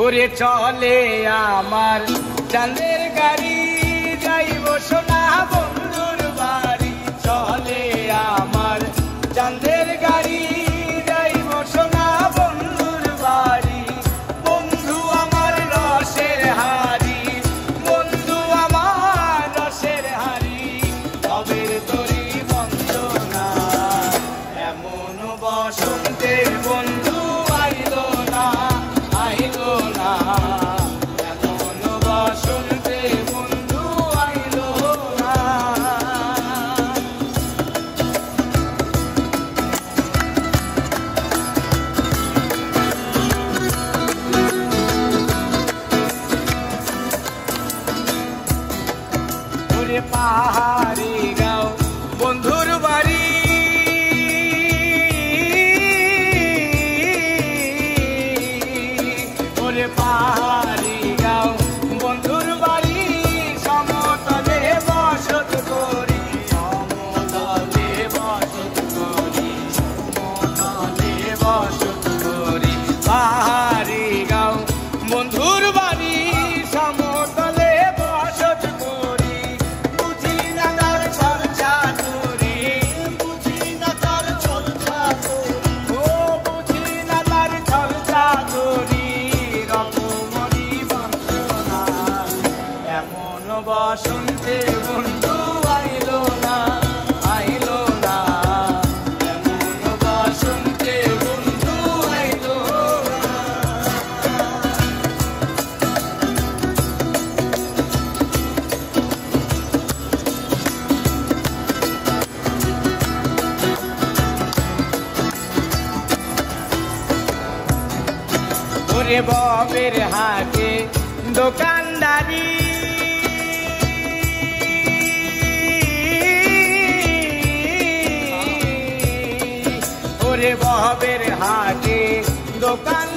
ওরে চলে আমার চাঁদের গাড়ি, যাইব সোনা বন্ধুর বাড়ি। চলে আমার চাঁদের গাড়ি, যাইব সোনা বন্ধুর বাড়ি। বন্ধু আমার রসের হাড়ি, বন্ধু আমার রসের হাড়ি। তবের তরি বন্দনা, এমন বসন্তে বন্ধু আইলো না, আইলো না। এমন বসন্তে বন্ধু আইলো না। ওরে পাহাড়ি গাঁও বন্ধুর বাড়ি, ওরে পাহাড়ি গাঁও বন্ধুর বাড়ি। সমতলে বসত করি, সমতলে বসত করি, সমতলে বসত করি। পাহাড়ি গাঁও বন্ধুর বাড়ি, সমতলে বসত করি। বুঝি না তার চর্চা করি, বুঝি না তার চর্চা করি, ও বুঝি না তার চর্চা করি। রকমরি বন্দনা, এমন বসন্তে বন্ধু আইলো না, আইলো না। এমন বসন্তে বন্ধু আইলো না। ওরে ববের হাটে দোকানদারি, ওরে ববের হাটে দোকান